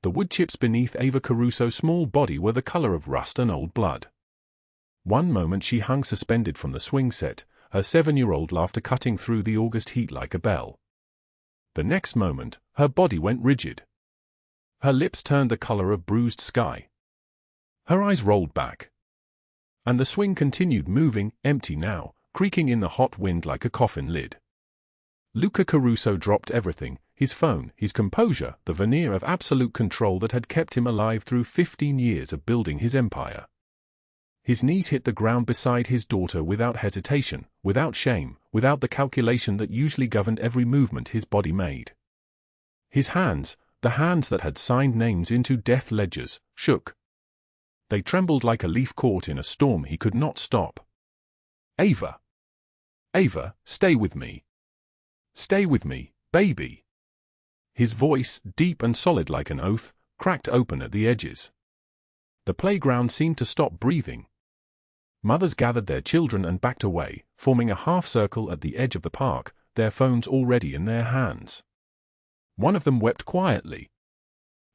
The wood chips beneath Ava Caruso's small body were the color of rust and old blood. One moment she hung suspended from the swing set, her 7-year-old laughter cutting through the August heat like a bell. The next moment, her body went rigid. Her lips turned the color of bruised sky. Her eyes rolled back. And the swing continued moving, empty now, creaking in the hot wind like a coffin lid. Luca Caruso dropped everything, his phone, his composure, the veneer of absolute control that had kept him alive through 15 years of building his empire. His knees hit the ground beside his daughter without hesitation, without shame, without the calculation that usually governed every movement his body made. His hands, the hands that had signed names into death ledgers, shook. They trembled like a leaf caught in a storm he could not stop. Ava! Ava, stay with me. Stay with me, baby. His voice, deep and solid like an oath, cracked open at the edges. The playground seemed to stop breathing. Mothers gathered their children and backed away, forming a half-circle at the edge of the park, their phones already in their hands. One of them wept quietly.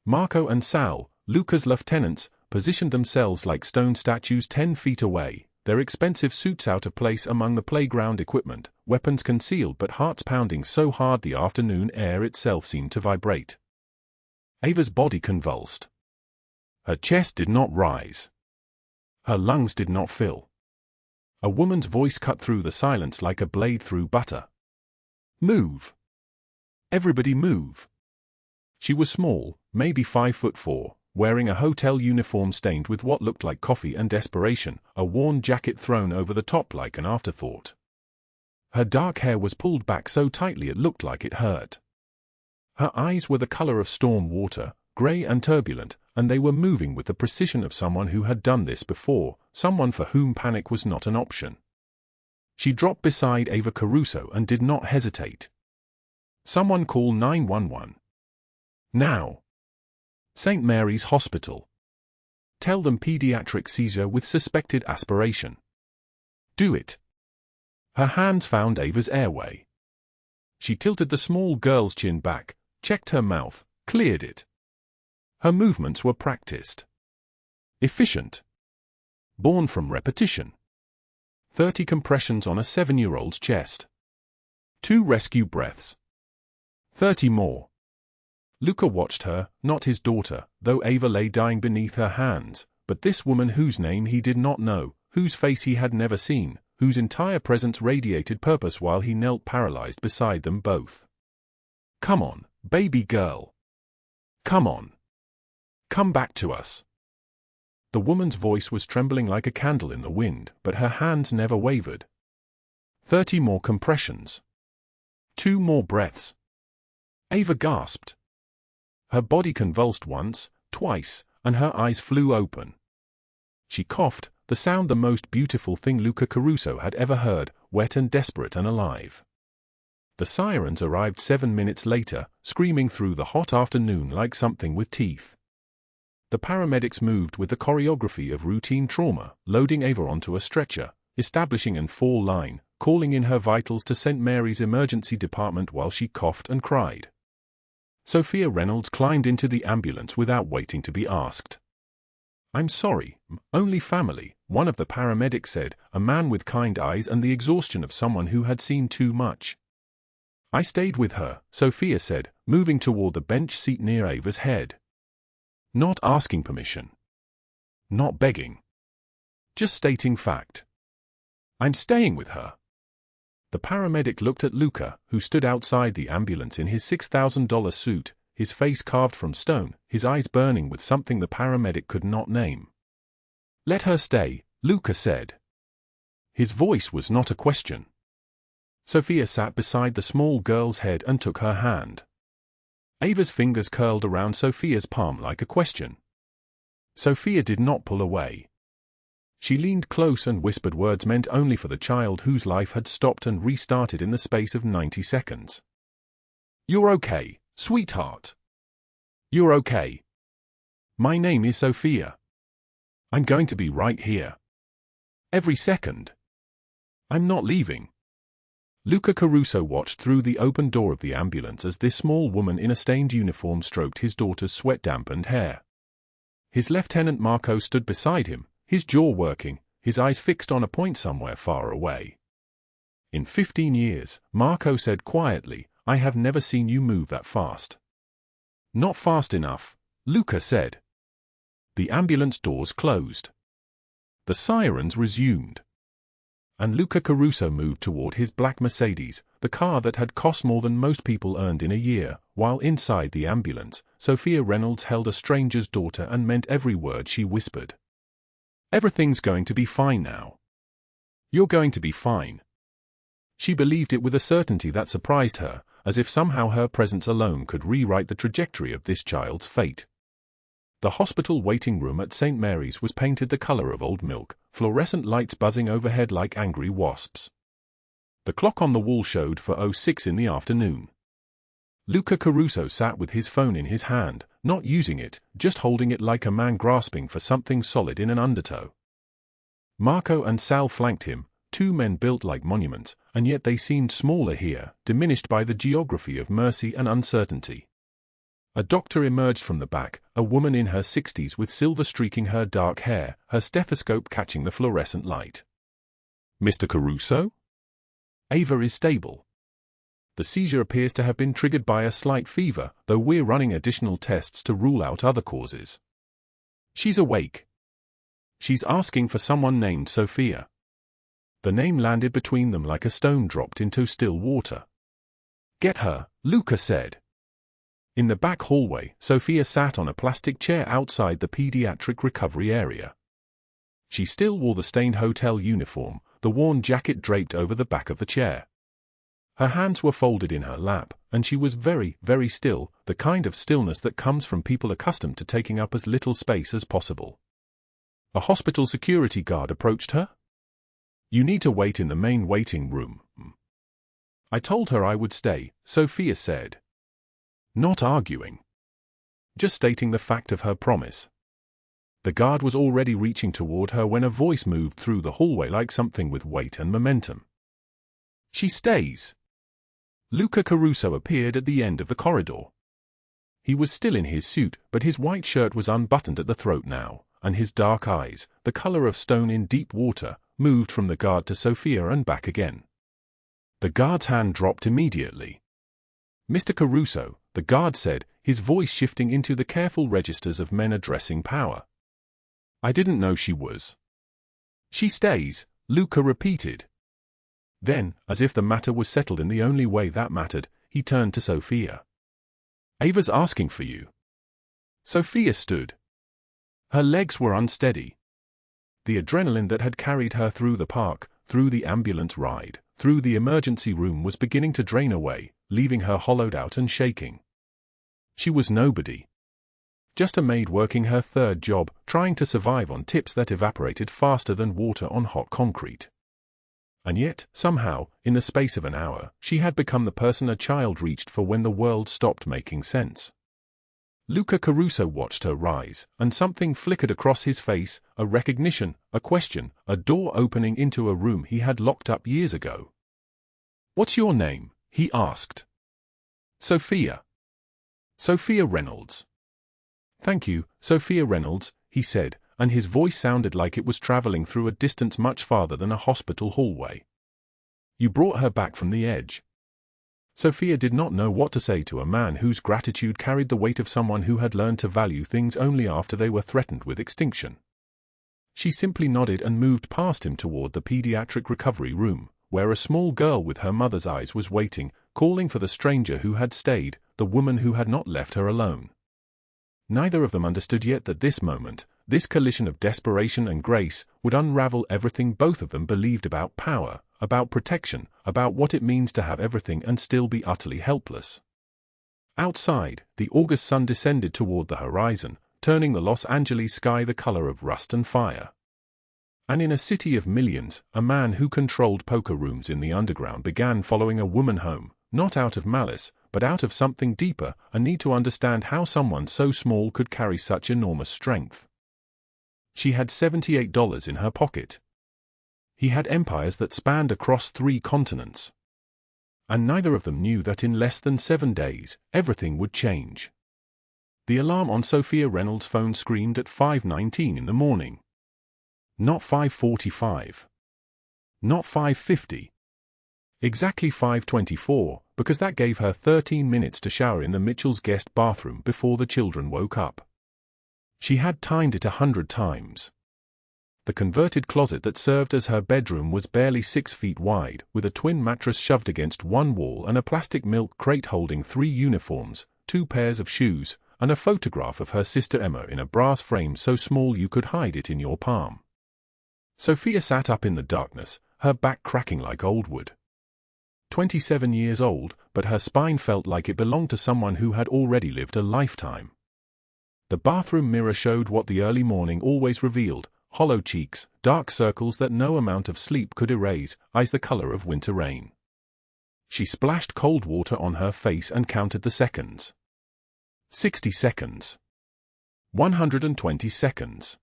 Marco and Sal, Luca's lieutenants, positioned themselves like stone statues 10 feet away, their expensive suits out of place among the playground equipment, weapons concealed but hearts pounding so hard the afternoon air itself seemed to vibrate. Ava's body convulsed. Her chest did not rise. Her lungs did not fill. A woman's voice cut through the silence like a blade through butter. Move! Everybody move! She was small, maybe 5'4", wearing a hotel uniform stained with what looked like coffee and desperation, a worn jacket thrown over the top like an afterthought. Her dark hair was pulled back so tightly it looked like it hurt. Her eyes were the color of storm water, gray and turbulent, and they were moving with the precision of someone who had done this before, someone for whom panic was not an option. She dropped beside Ava Caruso and did not hesitate. Someone call 911. Now. St. Mary's Hospital. Tell them pediatric seizure with suspected aspiration. Do it. Her hands found Ava's airway. She tilted the small girl's chin back, checked her mouth, cleared it. Her movements were practiced. Efficient. Born from repetition. 30 compressions on a 7-year-old's chest. 2 rescue breaths. 30 more. Luca watched her, not his daughter, though Ava lay dying beneath her hands, but this woman whose name he did not know, whose face he had never seen, whose entire presence radiated purpose while he knelt paralyzed beside them both. Come on, baby girl. Come on. Come back to us. The woman's voice was trembling like a candle in the wind, but her hands never wavered. 30 more compressions. 2 more breaths. Ava gasped. Her body convulsed once, twice, and her eyes flew open. She coughed, the sound the most beautiful thing Luca Caruso had ever heard, wet and desperate and alive. The sirens arrived 7 minutes later, screaming through the hot afternoon like something with teeth. The paramedics moved with the choreography of routine trauma, loading Ava onto a stretcher, establishing an fall line, calling in her vitals to St. Mary's emergency department while she coughed and cried. Sofia Reynolds climbed into the ambulance without waiting to be asked. I'm sorry, only family, one of the paramedics said, a man with kind eyes and the exhaustion of someone who had seen too much. I stayed with her, Sofia said, moving toward the bench seat near Ava's head. Not asking permission. Not begging. Just stating fact. I'm staying with her. The paramedic looked at Luca, who stood outside the ambulance in his $6,000 suit, his face carved from stone, his eyes burning with something the paramedic could not name. Let her stay, Luca said. His voice was not a question. Sofia sat beside the small girl's head and took her hand. Ava's fingers curled around Sofia's palm like a question. Sofia did not pull away. She leaned close and whispered words meant only for the child whose life had stopped and restarted in the space of 90 seconds. You're okay, sweetheart. You're okay. My name is Sofia. I'm going to be right here. Every second. I'm not leaving. Luca Caruso watched through the open door of the ambulance as this small woman in a stained uniform stroked his daughter's sweat-dampened hair. His lieutenant Marco stood beside him, his jaw working, his eyes fixed on a point somewhere far away. "In 15 years, Marco said quietly, I have never seen you move that fast." "Not fast enough," Luca said. The ambulance doors closed. The sirens resumed. And Luca Caruso moved toward his black Mercedes, the car that had cost more than most people earned in a year, while inside the ambulance, Sofia Reynolds held a stranger's daughter and meant every word she whispered. "Everything's going to be fine now. You're going to be fine." She believed it with a certainty that surprised her, as if somehow her presence alone could rewrite the trajectory of this child's fate. The hospital waiting room at St. Mary's was painted the color of old milk, fluorescent lights buzzing overhead like angry wasps. The clock on the wall showed 4:06 in the afternoon. Luca Caruso sat with his phone in his hand, not using it, just holding it like a man grasping for something solid in an undertow. Marco and Sal flanked him, two men built like monuments, and yet they seemed smaller here, diminished by the geography of mercy and uncertainty. A doctor emerged from the back, a woman in her 60s with silver streaking her dark hair, her stethoscope catching the fluorescent light. "Mr. Caruso?" "Ava is stable. The seizure appears to have been triggered by a slight fever, though we're running additional tests to rule out other causes. She's awake. She's asking for someone named Sofia." The name landed between them like a stone dropped into still water. "Get her," Luca said. In the back hallway, Sofia sat on a plastic chair outside the pediatric recovery area. She still wore the stained hotel uniform, the worn jacket draped over the back of the chair. Her hands were folded in her lap, and she was very, very still, the kind of stillness that comes from people accustomed to taking up as little space as possible. A hospital security guard approached her. "You need to wait in the main waiting room." "I told her I would stay," Sofia said. Not arguing. Just stating the fact of her promise. The guard was already reaching toward her when a voice moved through the hallway like something with weight and momentum. "She stays." Luca Caruso appeared at the end of the corridor. He was still in his suit, but his white shirt was unbuttoned at the throat now, and his dark eyes, the color of stone in deep water, moved from the guard to Sofia and back again. The guard's hand dropped immediately. "Mr. Caruso," the guard said, his voice shifting into the careful registers of men addressing power. "I didn't know she was." "She stays," Luca repeated. Then, as if the matter was settled in the only way that mattered, he turned to Sofia. "Ava's asking for you." Sofia stood. Her legs were unsteady. The adrenaline that had carried her through the park, through the ambulance ride, through the emergency room was beginning to drain away, leaving her hollowed out and shaking. She was nobody. Just a maid working her third job, trying to survive on tips that evaporated faster than water on hot concrete. And yet, somehow, in the space of an hour, she had become the person a child reached for when the world stopped making sense. Luca Caruso watched her rise, and something flickered across his face, a recognition, a question, a door opening into a room he had locked up years ago. "What's your name?" he asked. "Sofia." "Sofia Reynolds." "Thank you, Sofia Reynolds," he said, and his voice sounded like it was traveling through a distance much farther than a hospital hallway. "You brought her back from the edge." Sofia did not know what to say to a man whose gratitude carried the weight of someone who had learned to value things only after they were threatened with extinction. She simply nodded and moved past him toward the pediatric recovery room, where a small girl with her mother's eyes was waiting, calling for the stranger who had stayed, the woman who had not left her alone. Neither of them understood yet that this moment, this collision of desperation and grace, would unravel everything both of them believed about power, about protection, about what it means to have everything and still be utterly helpless. Outside, the August sun descended toward the horizon, turning the Los Angeles sky the color of rust and fire. And in a city of millions, a man who controlled poker rooms in the underground began following a woman home, not out of malice, but out of something deeper, a need to understand how someone so small could carry such enormous strength. She had $78 in her pocket. He had empires that spanned across 3 continents. And neither of them knew that in less than 7 days, everything would change. The alarm on Sofia Reynolds' phone screamed at 5:19 in the morning. Not 5:45. Not 5:50. Exactly 5:24, because that gave her 13 minutes to shower in the Mitchells' guest bathroom before the children woke up. She had timed it 100 times. The converted closet that served as her bedroom was barely 6 feet wide, with a twin mattress shoved against one wall and a plastic milk crate holding 3 uniforms, 2 pairs of shoes, and a photograph of her sister Emma in a brass frame so small you could hide it in your palm. Sofia sat up in the darkness, her back cracking like old wood. 27 years old, but her spine felt like it belonged to someone who had already lived a lifetime. The bathroom mirror showed what the early morning always revealed: hollow cheeks, dark circles that no amount of sleep could erase, eyes the color of winter rain. She splashed cold water on her face and counted the seconds. 60 seconds. 120 seconds.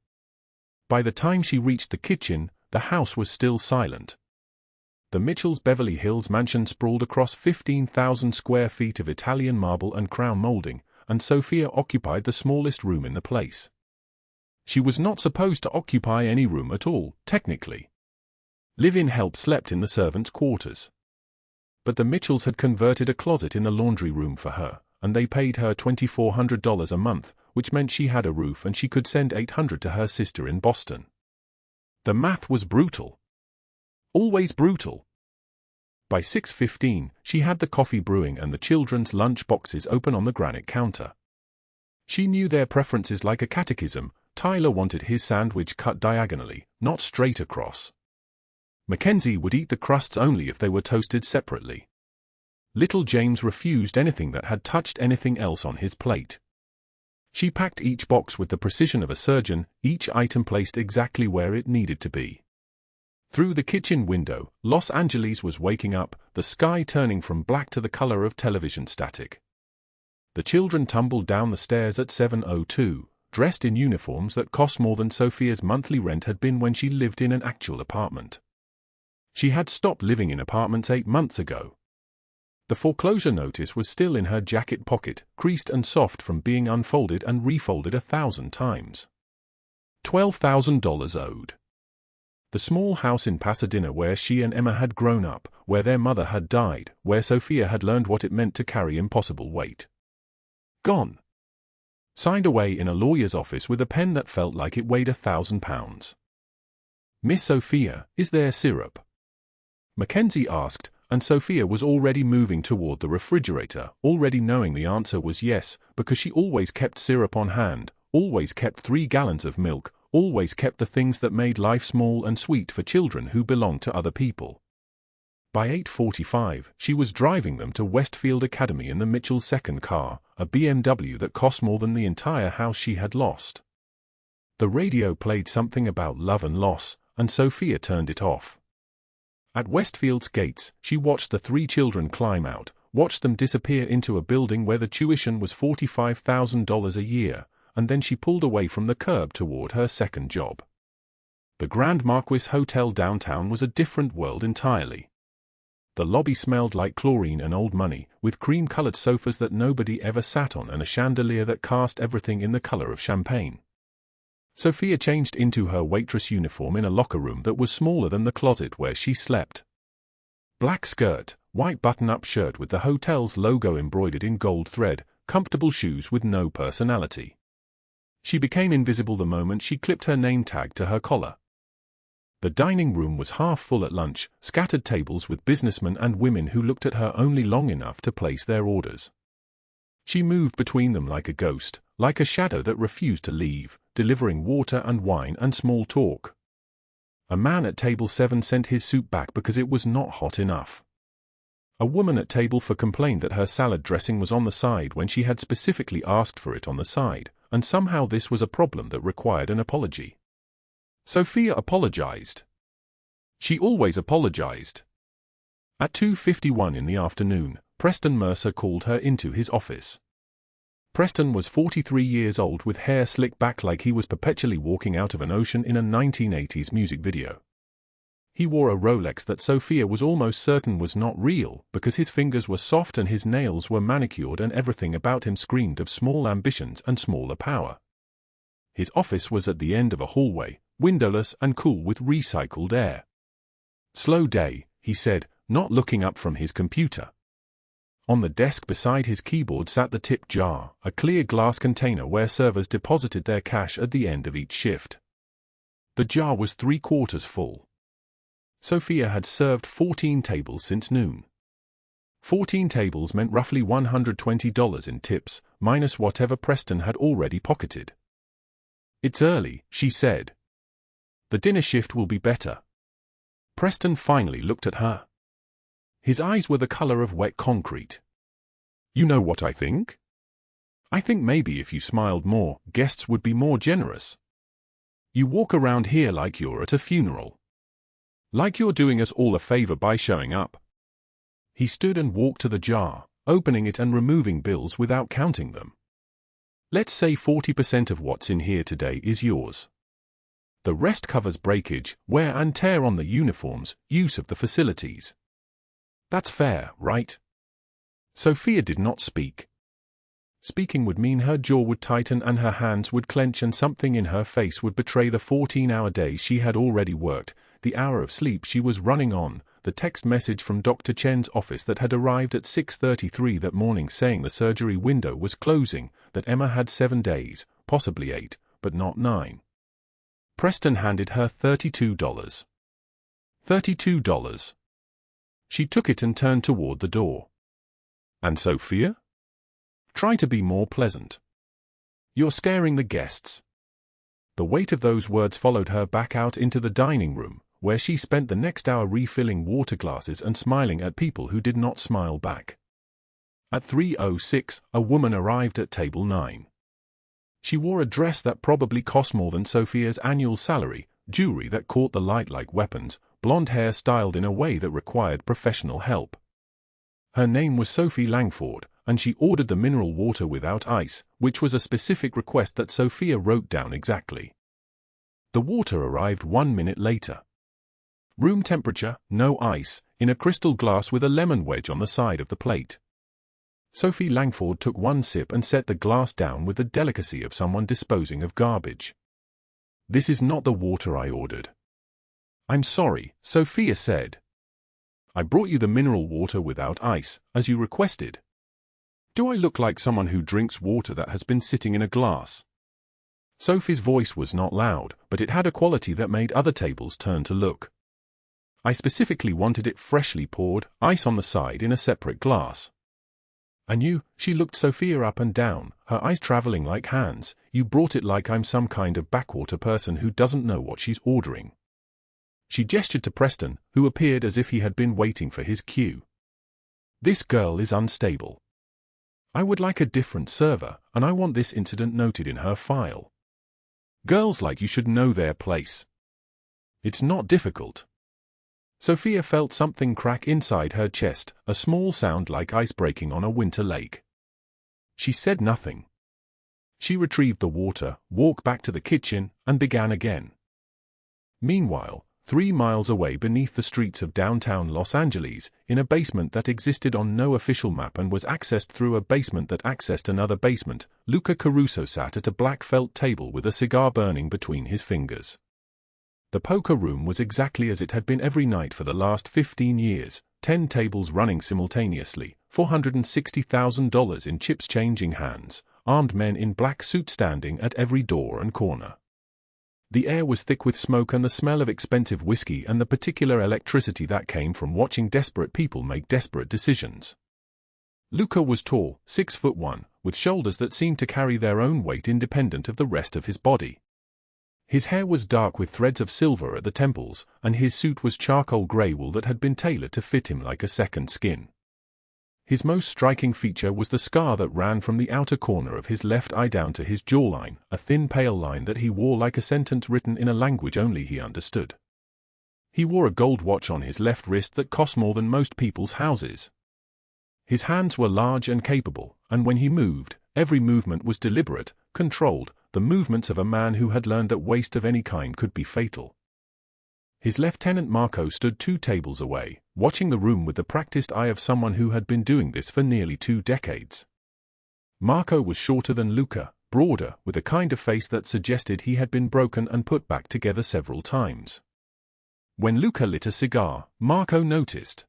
By the time she reached the kitchen, the house was still silent. The Mitchells' Beverly Hills mansion sprawled across 15,000 square feet of Italian marble and crown molding, and Sofia occupied the smallest room in the place. She was not supposed to occupy any room at all, technically. Live-in help slept in the servants' quarters. But the Mitchells had converted a closet in the laundry room for her, and they paid her $2,400 a month, which meant she had a roof and she could send $800 to her sister in Boston. The math was brutal. Always brutal. By 6:15, she had the coffee brewing and the children's lunch boxes open on the granite counter. She knew their preferences like a catechism. Tyler wanted his sandwich cut diagonally, not straight across. Mackenzie would eat the crusts only if they were toasted separately. Little James refused anything that had touched anything else on his plate. She packed each box with the precision of a surgeon, each item placed exactly where it needed to be. Through the kitchen window, Los Angeles was waking up, the sky turning from black to the color of television static. The children tumbled down the stairs at 7:02, dressed in uniforms that cost more than Sofia's monthly rent had been when she lived in an actual apartment. She had stopped living in apartments 8 months ago. The foreclosure notice was still in her jacket pocket, creased and soft from being unfolded and refolded 1,000 times. $12,000 owed. The small house in Pasadena where she and Emma had grown up, where their mother had died, where Sofia had learned what it meant to carry impossible weight. Gone. Signed away in a lawyer's office with a pen that felt like it weighed 1,000 pounds. "Miss Sofia, is there syrup?" Mackenzie asked, and Sofia was already moving toward the refrigerator, already knowing the answer was yes, because she always kept syrup on hand, always kept 3 gallons of milk, always kept the things that made life small and sweet for children who belonged to other people. By 8:45, she was driving them to Westfield Academy in the Mitchell's second car, a BMW that cost more than the entire house she had lost. The radio played something about love and loss, and Sofia turned it off. At Westfield's gates, she watched the 3 children climb out, watched them disappear into a building where the tuition was $45,000 a year, and then she pulled away from the curb toward her second job. The Grand Marquis Hotel downtown was a different world entirely. The lobby smelled like chlorine and old money, with cream-colored sofas that nobody ever sat on and a chandelier that cast everything in the color of champagne. Sofia changed into her waitress uniform in a locker room that was smaller than the closet where she slept. Black skirt, white button-up shirt with the hotel's logo embroidered in gold thread, comfortable shoes with no personality. She became invisible the moment she clipped her name tag to her collar. The dining room was half full at lunch, scattered tables with businessmen and women who looked at her only long enough to place their orders. She moved between them like a ghost, like a shadow that refused to leave, delivering water and wine and small talk. A man at table 7 sent his soup back because it was not hot enough. A woman at table 4 complained that her salad dressing was on the side when she had specifically asked for it on the side, and somehow this was a problem that required an apology. Sofia apologized. She always apologized. At 2:51 in the afternoon, Preston Mercer called her into his office. Preston was 43 years old with hair slicked back like he was perpetually walking out of an ocean in a 1980s music video. He wore a Rolex that Sofia was almost certain was not real because his fingers were soft and his nails were manicured and everything about him screamed of small ambitions and smaller power. His office was at the end of a hallway, windowless and cool with recycled air. "Slow day," he said, not looking up from his computer. On the desk beside his keyboard sat the tip jar, a clear glass container where servers deposited their cash at the end of each shift. The jar was 3/4 full. Sofia had served 14 tables since noon. 14 tables meant roughly $120 in tips, minus whatever Preston had already pocketed. "It's early," she said. "The dinner shift will be better." Preston finally looked at her. His eyes were the color of wet concrete. "You know what I think? I think maybe if you smiled more, guests would be more generous. You walk around here like you're at a funeral. Like you're doing us all a favor by showing up." He stood and walked to the jar, opening it and removing bills without counting them. "Let's say 40% of what's in here today is yours. The rest covers breakage, wear and tear on the uniforms, use of the facilities. That's fair, right?" Sofia did not speak. Speaking would mean her jaw would tighten and her hands would clench and something in her face would betray the 14-hour day she had already worked, the hour of sleep she was running on, the text message from Dr. Chen's office that had arrived at 6:33 that morning saying the surgery window was closing, that Emma had 7 days, possibly 8, but not 9. Preston handed her $32. $32. She took it and turned toward the door. "And Sofia? Try to be more pleasant. You're scaring the guests." The weight of those words followed her back out into the dining room, where she spent the next hour refilling water glasses and smiling at people who did not smile back. At 3:06, a woman arrived at table 9. She wore a dress that probably cost more than Sofia's annual salary, jewelry that caught the light like weapons, blonde hair styled in a way that required professional help. Her name was Sophie Langford, and she ordered the mineral water without ice, which was a specific request that Sofia wrote down exactly. The water arrived 1 minute later. Room temperature, no ice, in a crystal glass with a lemon wedge on the side of the plate. Sophie Langford took one sip and set the glass down with the delicacy of someone disposing of garbage. "This is not the water I ordered." "I'm sorry," Sofia said. "I brought you the mineral water without ice, as you requested. Do I look like someone who drinks water that has been sitting in a glass?" Sophie's voice was not loud, but it had a quality that made other tables turn to look. "I specifically wanted it freshly poured, ice on the side in a separate glass." "And you," she looked Sofia up and down, her eyes traveling like hands, "you brought it like I'm some kind of backwater person who doesn't know what she's ordering." She gestured to Preston, who appeared as if he had been waiting for his cue. "This girl is unstable. I would like a different server, and I want this incident noted in her file. Girls like you should know their place. It's not difficult." Sofia felt something crack inside her chest, a small sound like ice breaking on a winter lake. She said nothing. She retrieved the water, walked back to the kitchen, and began again. Meanwhile, 3 miles away beneath the streets of downtown Los Angeles, in a basement that existed on no official map and was accessed through a basement that accessed another basement, Luca Caruso sat at a black felt table with a cigar burning between his fingers. The poker room was exactly as it had been every night for the last 15 years, 10 tables running simultaneously, $460,000 in chips changing hands, armed men in black suits standing at every door and corner. The air was thick with smoke and the smell of expensive whiskey and the particular electricity that came from watching desperate people make desperate decisions. Luca was tall, 6'1", with shoulders that seemed to carry their own weight independent of the rest of his body. His hair was dark with threads of silver at the temples, and his suit was charcoal grey wool that had been tailored to fit him like a second skin. His most striking feature was the scar that ran from the outer corner of his left eye down to his jawline, a thin pale line that he wore like a sentence written in a language only he understood. He wore a gold watch on his left wrist that cost more than most people's houses. His hands were large and capable, and when he moved, every movement was deliberate, controlled, the movements of a man who had learned that waste of any kind could be fatal. His lieutenant Marco stood 2 tables away, watching the room with the practiced eye of someone who had been doing this for nearly 2 decades. Marco was shorter than Luca, broader, with a kind of face that suggested he had been broken and put back together several times. When Luca lit a cigar, Marco noticed.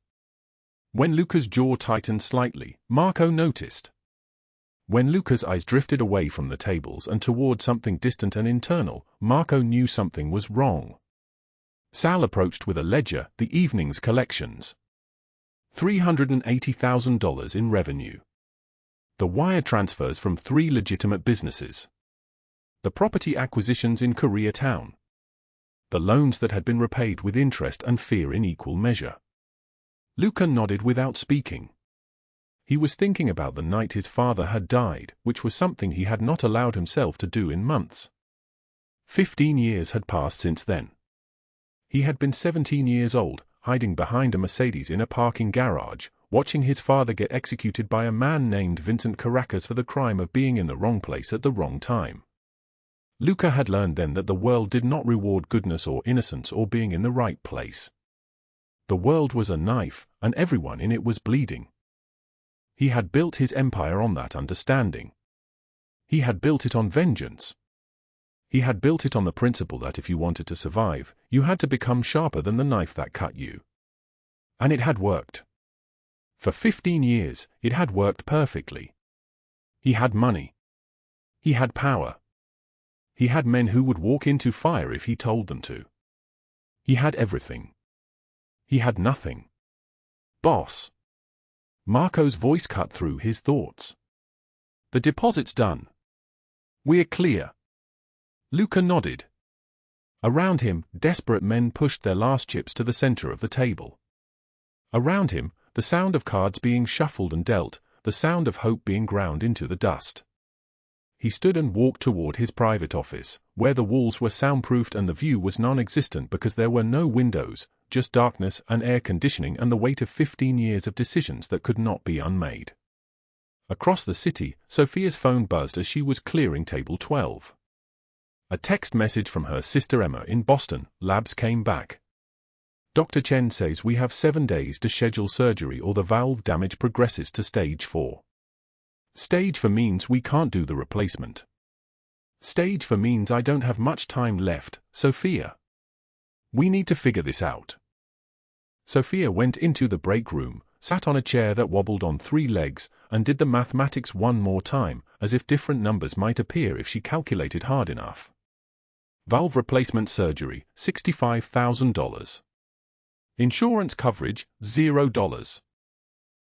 When Luca's jaw tightened slightly, Marco noticed. When Luca's eyes drifted away from the tables and toward something distant and internal, Marco knew something was wrong. Sal approached with a ledger, the evening's collections. $380,000 in revenue. The wire transfers from 3 legitimate businesses. The property acquisitions in Koreatown. The loans that had been repaid with interest and fear in equal measure. Luca nodded without speaking. He was thinking about the night his father had died, which was something he had not allowed himself to do in months. 15 years had passed since then. He had been 17 years old, hiding behind a Mercedes in a parking garage, watching his father get executed by a man named Vincent Caracas for the crime of being in the wrong place at the wrong time. Luca had learned then that the world did not reward goodness or innocence or being in the right place. The world was a knife, and everyone in it was bleeding. He had built his empire on that understanding. He had built it on vengeance. He had built it on the principle that if you wanted to survive, you had to become sharper than the knife that cut you. And it had worked. For 15 years, it had worked perfectly. He had money. He had power. He had men who would walk into fire if he told them to. He had everything. He had nothing. Boss. Marco's voice cut through his thoughts. The deposit's done. We're clear. Luca nodded. Around him, desperate men pushed their last chips to the center of the table. Around him, the sound of cards being shuffled and dealt, the sound of hope being ground into the dust. He stood and walked toward his private office, where the walls were soundproofed and the view was non-existent because there were no windows, just darkness and air conditioning and the weight of 15 years of decisions that could not be unmade. Across the city, Sofia's phone buzzed as she was clearing table 12. A text message from her sister Emma in Boston, Labs came back. Dr. Chen says we have 7 days to schedule surgery or the valve damage progresses to stage 4. Stage 4 means we can't do the replacement. Stage 4 means I don't have much time left, Sofia. We need to figure this out. Sofia went into the break room, sat on a chair that wobbled on 3 legs, and did the mathematics one more time, as if different numbers might appear if she calculated hard enough. Valve replacement surgery, $65,000. Insurance coverage, $0.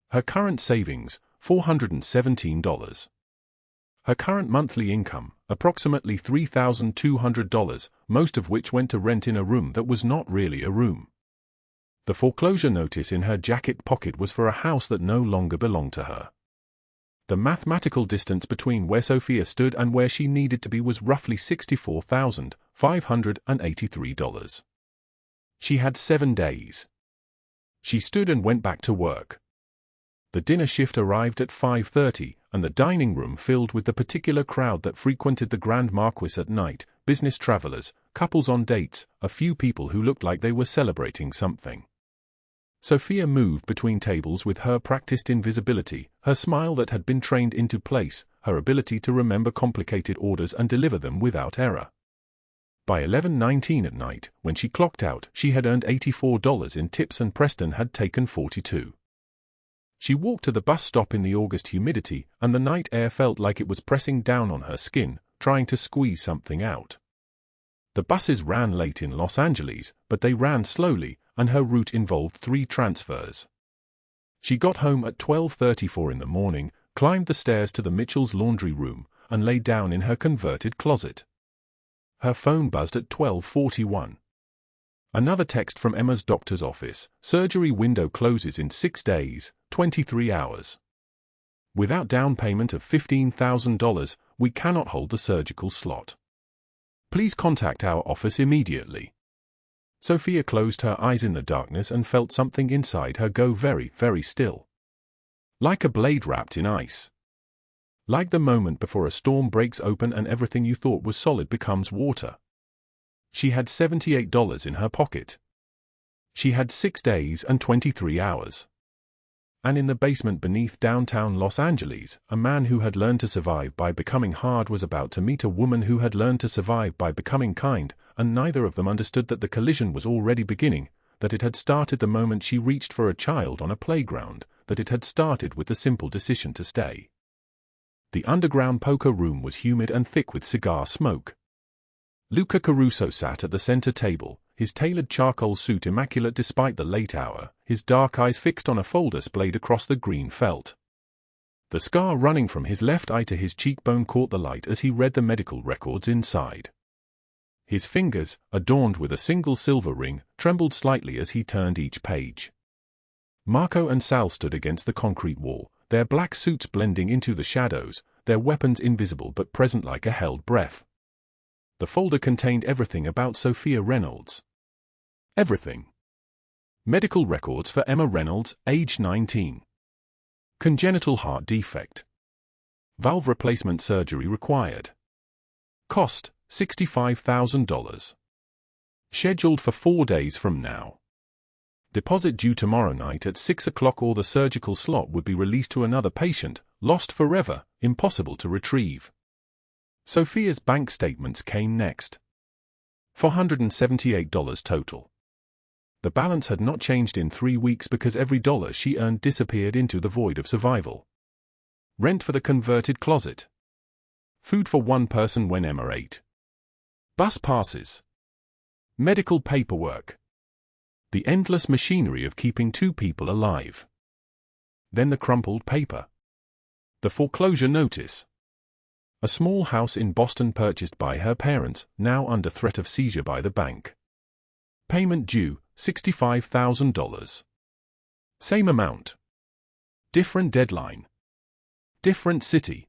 Her current savings, $417. Her current monthly income, approximately $3,200, most of which went to rent in a room that was not really a room. The foreclosure notice in her jacket pocket was for a house that no longer belonged to her. The mathematical distance between where Sofia stood and where she needed to be was roughly $64,583. She had 7 days. She stood and went back to work. The dinner shift arrived at 5:30, and the dining room filled with the particular crowd that frequented the Grand Marquis at night, business travelers, couples on dates, a few people who looked like they were celebrating something. Sofia moved between tables with her practiced invisibility, her smile that had been trained into place, her ability to remember complicated orders and deliver them without error. By 11:19 at night, when she clocked out, she had earned $84 in tips and Preston had taken 42. She walked to the bus stop in the August humidity, and the night air felt like it was pressing down on her skin, trying to squeeze something out. The buses ran late in Los Angeles, but they ran slowly, and her route involved 3 transfers. She got home at 12:34 in the morning, climbed the stairs to the Mitchell's laundry room, and lay down in her converted closet. Her phone buzzed at 12:41. Another text from Emma's doctor's office: surgery window closes in 6 days, 23 hours. Without down payment of $15,000, we cannot hold the surgical slot. Please contact our office immediately. Sofia closed her eyes in the darkness and felt something inside her go very, very still. Like a blade wrapped in ice. Like the moment before a storm breaks open and everything you thought was solid becomes water. She had $78 in her pocket. She had 6 days and 23 hours. And in the basement beneath downtown Los Angeles, a man who had learned to survive by becoming hard was about to meet a woman who had learned to survive by becoming kind, and neither of them understood that the collision was already beginning, that it had started the moment she reached for a child on a playground, that it had started with the simple decision to stay. The underground poker room was humid and thick with cigar smoke. Luca Caruso sat at the center table, his tailored charcoal suit immaculate despite the late hour, his dark eyes fixed on a folder splayed across the green felt. The scar running from his left eye to his cheekbone caught the light as he read the medical records inside. His fingers, adorned with a single silver ring, trembled slightly as he turned each page. Marco and Sal stood against the concrete wall, their black suits blending into the shadows, their weapons invisible but present like a held breath. The folder contained everything about Sofia Reynolds. Everything. Medical records for Emma Reynolds, age 19. Congenital heart defect. Valve replacement surgery required. Cost, $65,000. Scheduled for 4 days from now. Deposit due tomorrow night at 6 o'clock or the surgical slot would be released to another patient, lost forever, impossible to retrieve. Sofia's bank statements came next. $478 total. The balance had not changed in 3 weeks because every dollar she earned disappeared into the void of survival. Rent for the converted closet. Food for one person when Emma ate. Bus passes. Medical paperwork. The endless machinery of keeping 2 people alive. Then the crumpled paper. The foreclosure notice. A small house in Boston purchased by her parents, now under threat of seizure by the bank. Payment due, $65,000. Same amount. Different deadline. Different city.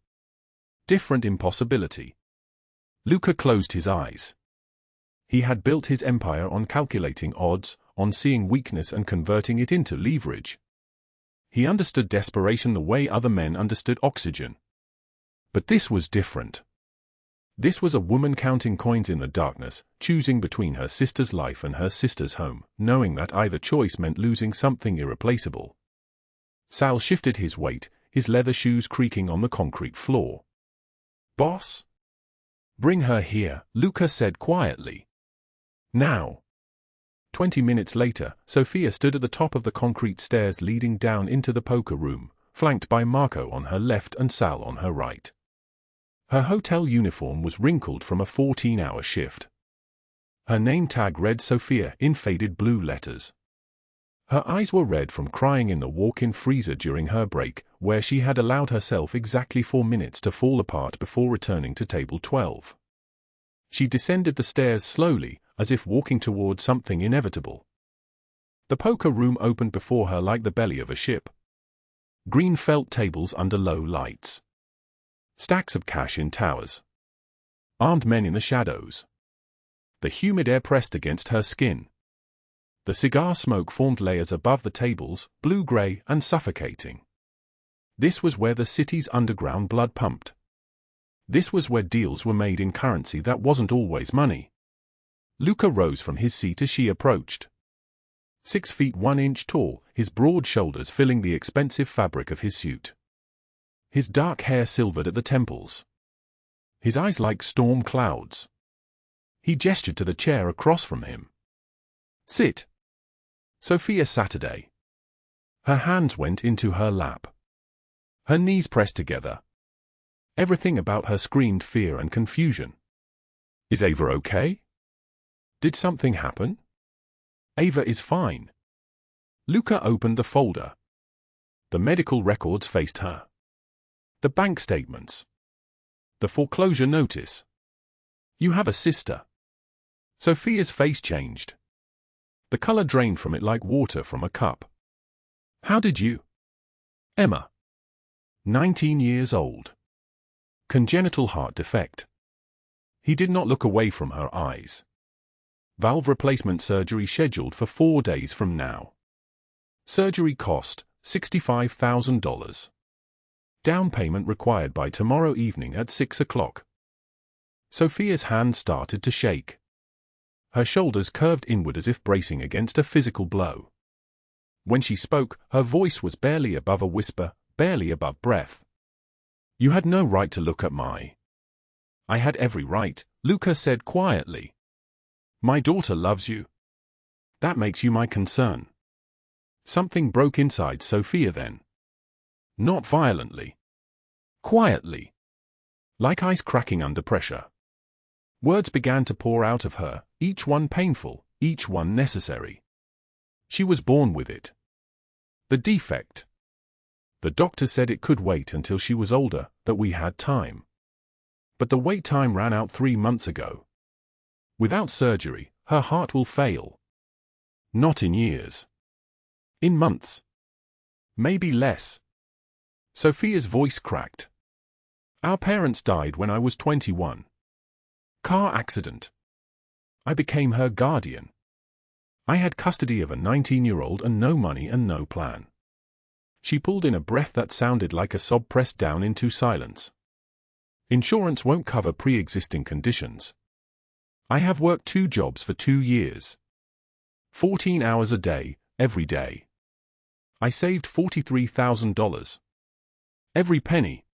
Different impossibility. Luca closed his eyes. He had built his empire on calculating odds, on seeing weakness and converting it into leverage. He understood desperation the way other men understood oxygen. But this was different. This was a woman counting coins in the darkness, choosing between her sister's life and her sister's home, knowing that either choice meant losing something irreplaceable. Sal shifted his weight, his leather shoes creaking on the concrete floor. "Boss?" "Bring her here," Luca said quietly. "Now." 20 minutes later, Sofia stood at the top of the concrete stairs leading down into the poker room, flanked by Marco on her left and Sal on her right. Her hotel uniform was wrinkled from a 14-hour shift. Her name tag read Sofia in faded blue letters. Her eyes were red from crying in the walk-in freezer during her break, where she had allowed herself exactly 4 minutes to fall apart before returning to table 12. She descended the stairs slowly, as if walking toward something inevitable. The poker room opened before her like the belly of a ship. Green felt tables under low lights. Stacks of cash in towers. Armed men in the shadows. The humid air pressed against her skin. The cigar smoke formed layers above the tables, blue-gray and suffocating. This was where the city's underground blood pumped. This was where deals were made in currency that wasn't always money. Luca rose from his seat as she approached. 6 feet 1 inch tall, his broad shoulders filling the expensive fabric of his suit. His dark hair silvered at the temples. His eyes like storm clouds. He gestured to the chair across from him. "Sit." Sofia Saturday. Her hands went into her lap. Her knees pressed together. Everything about her screamed fear and confusion. "Is Ava okay? Did something happen?" "Ava is fine." Luca opened the folder. The medical records faced her. The bank statements. The foreclosure notice. "You have a sister." Sofia's face changed. The color drained from it like water from a cup. "How did you?" "Emma. 19 years old. Congenital heart defect." He did not look away from her eyes. "Valve replacement surgery scheduled for 4 days from now. Surgery cost, $65,000. Down payment required by tomorrow evening at 6 o'clock. Sofia's hand started to shake. her shoulders curved inward as if bracing against a physical blow. When she spoke, her voice was barely above a whisper, barely above breath. "You had no right to look at my—" "I had every right," Luca said quietly. "My daughter loves you. That makes you my concern." Something broke inside Sofia then. Not violently. Quietly. Like ice cracking under pressure. Words began to pour out of her, each one painful, each one necessary. She was born with it. The defect. The doctor said it could wait until she was older, that we had time. But the wait time ran out 3 months ago. Without surgery, her heart will fail. Not in years. In months. Maybe less. Sofia's voice cracked. Our parents died when I was 21. Car accident. I became her guardian. I had custody of a 19-year-old and no money and no plan. She pulled in a breath that sounded like a sob pressed down into silence. Insurance won't cover pre-existing conditions. I have worked 2 jobs for 2 years. 14 hours a day, every day. I saved $43,000. Every penny.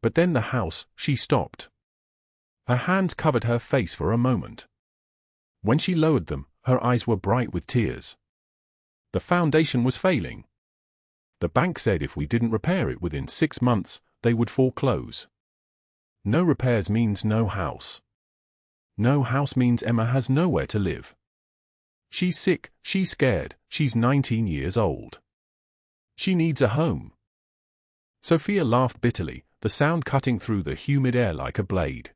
But then the house, she stopped. Her hands covered her face for a moment. When she lowered them, her eyes were bright with tears. The foundation was failing. The bank said if we didn't repair it within 6 months, they would foreclose. No repairs means no house. No house means Emma has nowhere to live. She's sick, she's scared, she's 19 years old. She needs a home. Sofia laughed bitterly, the sound cutting through the humid air like a blade.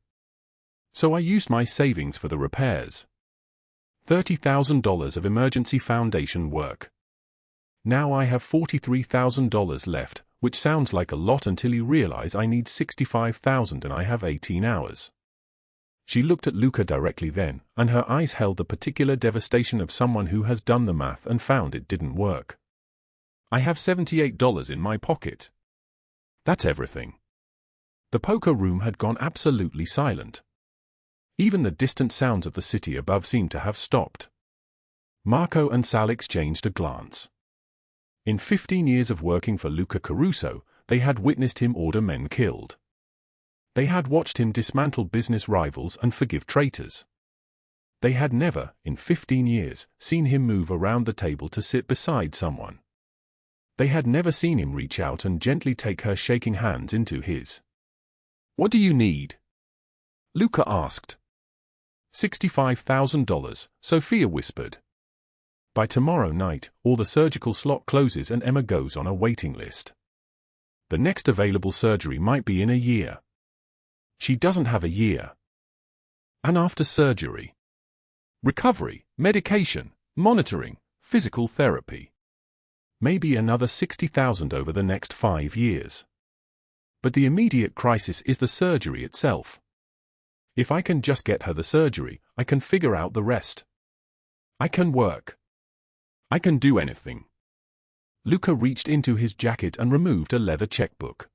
So I used my savings for the repairs. $30,000 of emergency foundation work. Now I have $43,000 left, which sounds like a lot until you realize I need $65,000 and I have 18 hours. She looked at Luca directly then, and her eyes held the particular devastation of someone who has done the math and found it didn't work. I have $78 in my pocket. That's everything. The poker room had gone absolutely silent. Even the distant sounds of the city above seemed to have stopped. Marco and Sal exchanged a glance. In 15 years of working for Luca Caruso, they had witnessed him order men killed. They had watched him dismantle business rivals and forgive traitors. They had never, in 15 years, seen him move around the table to sit beside someone. They had never seen him reach out and gently take her shaking hands into his. "What do you need?" Luca asked. $65,000, Sofia whispered. By tomorrow night, all the surgical slot closes and Emma goes on a waiting list. The next available surgery might be in a year. She doesn't have a year. And after surgery? Recovery, medication, monitoring, physical therapy. Maybe another $60,000 over the next 5 years. But the immediate crisis is the surgery itself. If I can just get her the surgery, I can figure out the rest. I can work. I can do anything. Luca reached into his jacket and removed a leather checkbook.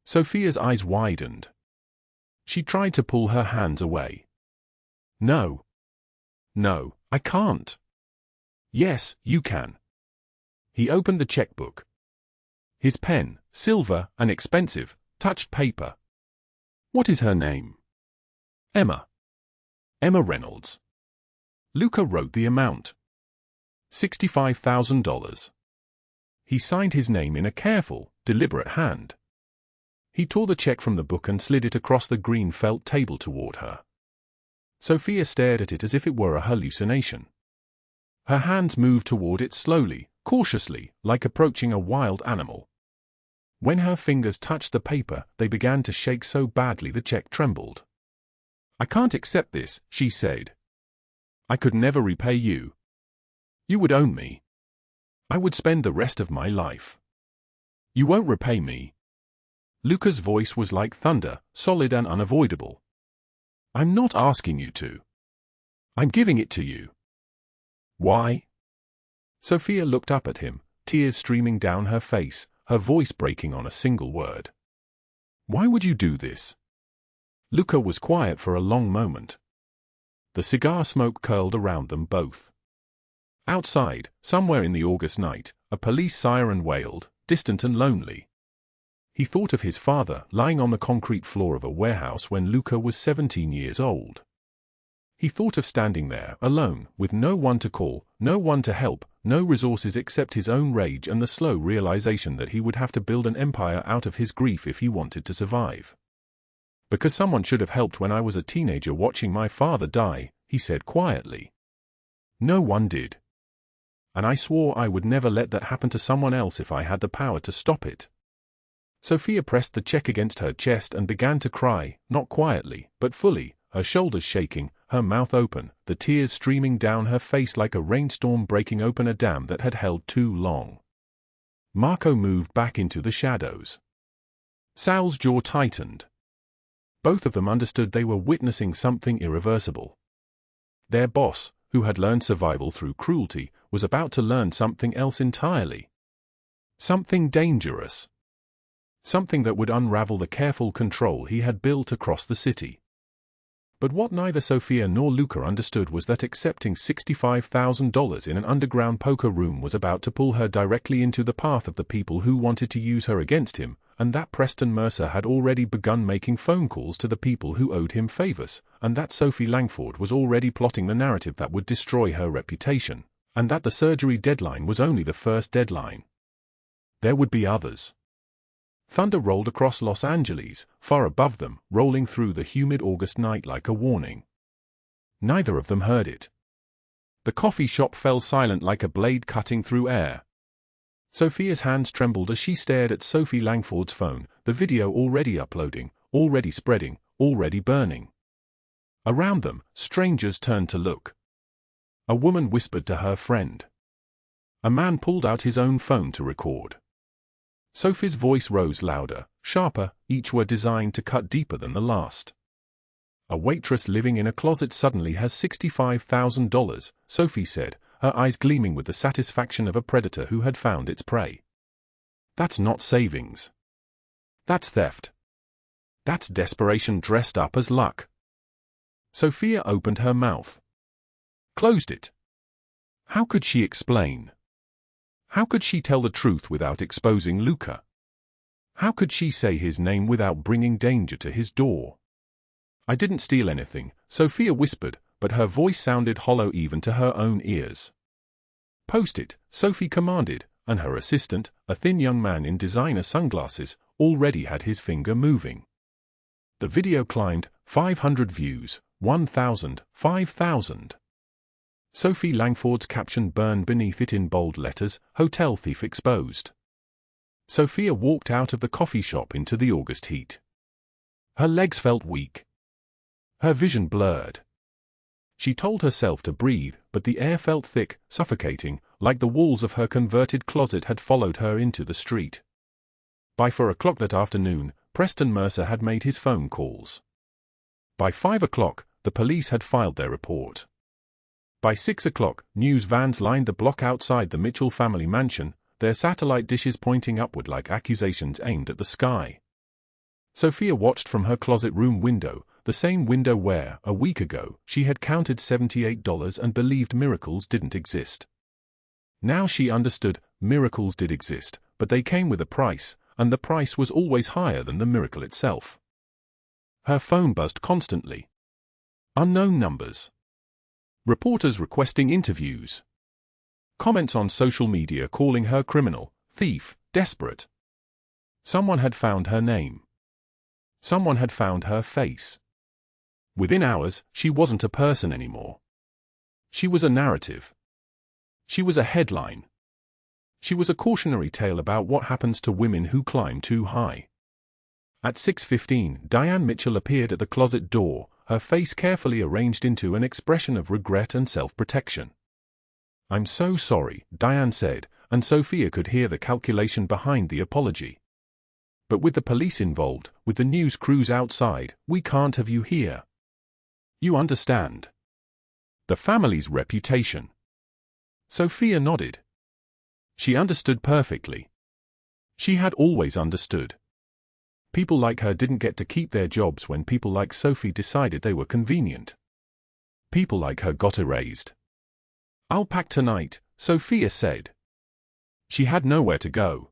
Sofia's eyes widened. She tried to pull her hands away. No. No, I can't. Yes, you can. He opened the checkbook. His pen, silver and expensive, touched paper. What is her name? Emma. Emma Reynolds. Luca wrote the amount. $65,000. He signed his name in a careful, deliberate hand. He tore the check from the book and slid it across the green felt table toward her. Sofia stared at it as if it were a hallucination. Her hands moved toward it slowly, cautiously, like approaching a wild animal. When her fingers touched the paper, they began to shake so badly the check trembled. "I can't accept this," she said. "I could never repay you. You would own me. I would spend the rest of my life. You won't repay me." Luca's voice was like thunder, solid and unavoidable. "I'm not asking you to. I'm giving it to you." "Why?" Sofia looked up at him, tears streaming down her face, her voice breaking on a single word. "Why would you do this?" Luca was quiet for a long moment. The cigar smoke curled around them both. Outside, somewhere in the August night, a police siren wailed, distant and lonely. He thought of his father lying on the concrete floor of a warehouse when Luca was 17 years old. He thought of standing there, alone, with no one to call, no one to help, no resources except his own rage and the slow realization that he would have to build an empire out of his grief if he wanted to survive. "Because someone should have helped when I was a teenager watching my father die," he said quietly. "No one did. And I swore I would never let that happen to someone else if I had the power to stop it." Sofia pressed the check against her chest and began to cry, not quietly, but fully, her shoulders shaking, her mouth open, the tears streaming down her face like a rainstorm breaking open a dam that had held too long. Marco moved back into the shadows. Sal's jaw tightened. Both of them understood they were witnessing something irreversible. Their boss, who had learned survival through cruelty, was about to learn something else entirely. Something dangerous. Something that would unravel the careful control he had built across the city. But what neither Sofia nor Luca understood was that accepting $65,000 in an underground poker room was about to pull her directly into the path of the people who wanted to use her against him, and that Preston Mercer had already begun making phone calls to the people who owed him favors, and that Sophie Langford was already plotting the narrative that would destroy her reputation, and that the surgery deadline was only the first deadline. There would be others. Thunder rolled across Los Angeles, far above them, rolling through the humid August night like a warning. Neither of them heard it. The coffee shop fell silent like a blade cutting through air. Sophia's hands trembled as she stared at Sophie Langford's phone, the video already uploading, already spreading, already burning. Around them, strangers turned to look. A woman whispered to her friend. A man pulled out his own phone to record. Sophie's voice rose louder, sharper, each word designed to cut deeper than the last. "A waitress living in a closet suddenly has $65,000, Sophie said, her eyes gleaming with the satisfaction of a predator who had found its prey. "That's not savings. That's theft. That's desperation dressed up as luck." Sophia opened her mouth. Closed it. How could she explain? How could she tell the truth without exposing Luca? How could she say his name without bringing danger to his door? "I didn't steal anything," Sophia whispered, but her voice sounded hollow even to her own ears. "Post it," Sophie commanded, and her assistant, a thin young man in designer sunglasses, already had his finger moving. The video climbed, 500 views, 1,000, 5,000. Sophie Langford's caption burned beneath it in bold letters, "Hotel Thief Exposed." Sophia walked out of the coffee shop into the August heat. Her legs felt weak. Her vision blurred. She told herself to breathe, but the air felt thick, suffocating, like the walls of her converted closet had followed her into the street. By 4 o'clock that afternoon, Preston Mercer had made his phone calls. By 5 o'clock, the police had filed their report. By 6 o'clock, news vans lined the block outside the Mitchell family mansion, their satellite dishes pointing upward like accusations aimed at the sky. Sophia watched from her closet room window, the same window where, a week ago, she had counted $78 and believed miracles didn't exist. Now she understood, miracles did exist, but they came with a price, and the price was always higher than the miracle itself. Her phone buzzed constantly. Unknown numbers. Reporters requesting interviews. Comments on social media calling her criminal, thief, desperate. Someone had found her name. Someone had found her face. Within hours, she wasn't a person anymore. She was a narrative. She was a headline. She was a cautionary tale about what happens to women who climb too high. At 6:15, Diane Mitchell appeared at the closet door, her face carefully arranged into an expression of regret and self-protection. "I'm so sorry," Diane said, and Sophia could hear the calculation behind the apology. "But with the police involved, with the news crews outside, we can't have you here. You understand? The family's reputation." Sophia nodded. She understood perfectly. She had always understood. People like her didn't get to keep their jobs when people like Sophie decided they were convenient. People like her got erased. "I'll pack tonight," Sofia said. She had nowhere to go.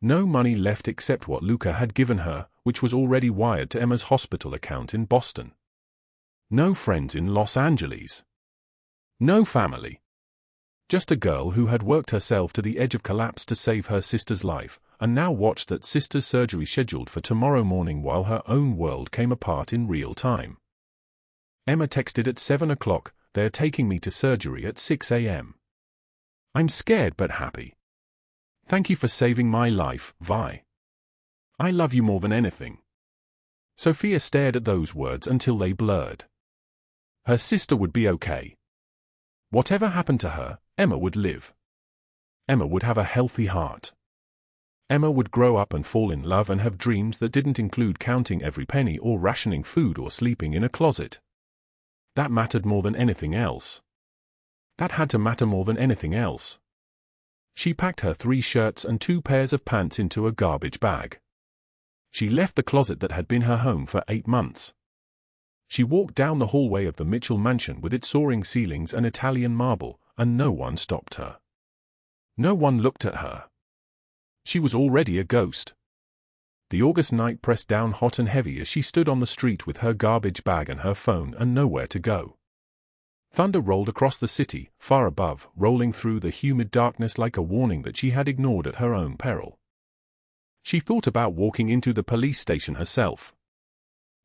No money left except what Luca had given her, which was already wired to Emma's hospital account in Boston. No friends in Los Angeles. No family. Just a girl who had worked herself to the edge of collapse to save her sister's life, and now watched that sister's surgery scheduled for tomorrow morning while her own world came apart in real time. Emma texted at 7 o'clock, "They're taking me to surgery at 6 a.m. I'm scared but happy. Thank you for saving my life, Vi. I love you more than anything." Sofia stared at those words until they blurred. Her sister would be okay. Whatever happened to her, Emma would live. Emma would have a healthy heart. Emma would grow up and fall in love and have dreams that didn't include counting every penny or rationing food or sleeping in a closet. That mattered more than anything else. That had to matter more than anything else. She packed her 3 shirts and 2 pairs of pants into a garbage bag. She left the closet that had been her home for 8 months. She walked down the hallway of the Mitchell mansion with its soaring ceilings and Italian marble, and no one stopped her. No one looked at her. She was already a ghost. The August night pressed down hot and heavy as she stood on the street with her garbage bag and her phone and nowhere to go. Thunder rolled across the city, far above, rolling through the humid darkness like a warning that she had ignored at her own peril. She thought about walking into the police station herself.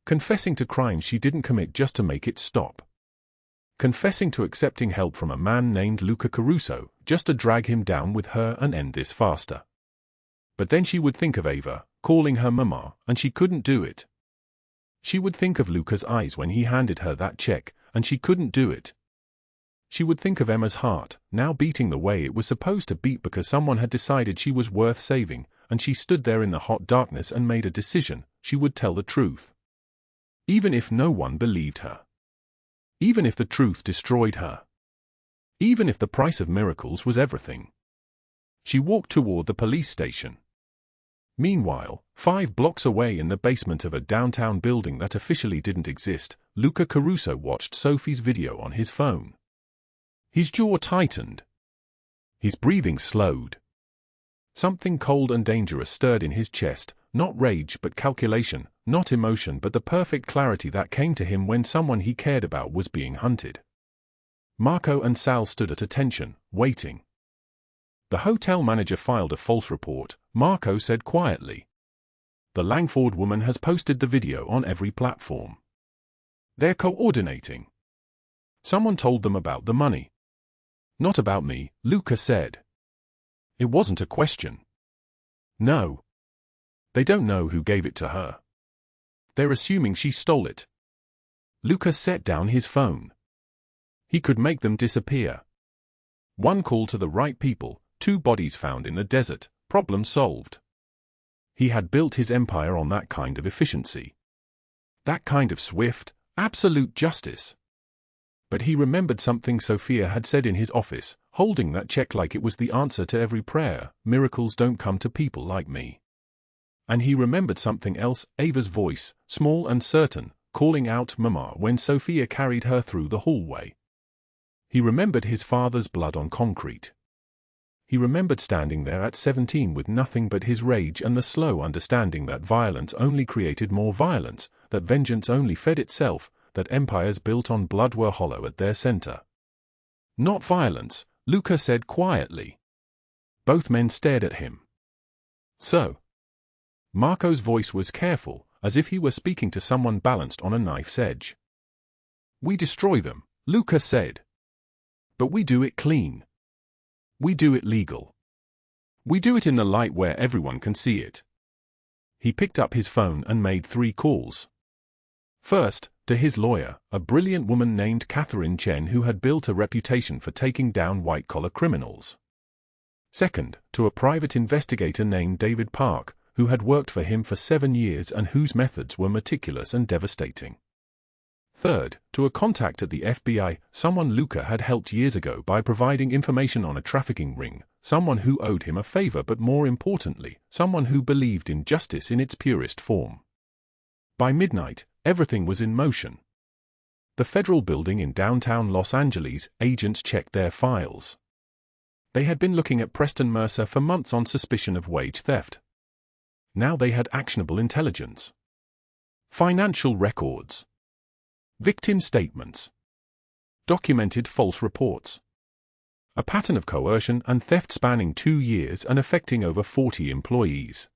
Confessing to crimes she didn't commit just to make it stop. Confessing to accepting help from a man named Luca Caruso, just to drag him down with her and end this faster. But then she would think of Ava, calling her mama, and she couldn't do it. She would think of Luca's eyes when he handed her that check, and she couldn't do it. She would think of Emma's heart, now beating the way it was supposed to beat because someone had decided she was worth saving, and she stood there in the hot darkness and made a decision. She would tell the truth. Even if no one believed her. Even if the truth destroyed her. Even if the price of miracles was everything. She walked toward the police station. Meanwhile, 5 blocks away in the basement of a downtown building that officially didn't exist, Luca Caruso watched Sophie's video on his phone. His jaw tightened. His breathing slowed. Something cold and dangerous stirred in his chest, not rage but calculation, not emotion but the perfect clarity that came to him when someone he cared about was being hunted. Marco and Sal stood at attention, waiting. The hotel manager filed a false report, Marco said quietly. The Langford woman has posted the video on every platform. They're coordinating. Someone told them about the money. Not about me, Luca said. It wasn't a question. No. They don't know who gave it to her. They're assuming she stole it. Luca set down his phone. He could make them disappear. 1 call to the right people, 2 bodies found in the desert, problem solved. He had built his empire on that kind of efficiency. That kind of swift, absolute justice. But he remembered something Sofia had said in his office, holding that check like it was the answer to every prayer: miracles don't come to people like me. And he remembered something else, Ava's voice, small and certain, calling out Mama when Sofia carried her through the hallway. He remembered his father's blood on concrete. He remembered standing there at 17 with nothing but his rage and the slow understanding that violence only created more violence, that vengeance only fed itself, that empires built on blood were hollow at their center. Not violence, Luca said quietly. Both men stared at him. So. Marco's voice was careful, as if he were speaking to someone balanced on a knife's edge. We destroy them, Luca said. But we do it clean. We do it legal. We do it in the light where everyone can see it. He picked up his phone and made 3 calls. First, to his lawyer, a brilliant woman named Catherine Chen who had built a reputation for taking down white-collar criminals. Second, to a private investigator named David Park, who had worked for him for 7 years and whose methods were meticulous and devastating. Third, to a contact at the FBI, someone Luca had helped years ago by providing information on a trafficking ring, someone who owed him a favor but more importantly, someone who believed in justice in its purest form. By midnight, everything was in motion. The federal building in downtown Los Angeles, agents checked their files. They had been looking at Preston Mercer for months on suspicion of wage theft. Now they had actionable intelligence. Financial records. Victim statements. Documented false reports. A pattern of coercion and theft spanning 2 years and affecting over 40 employees.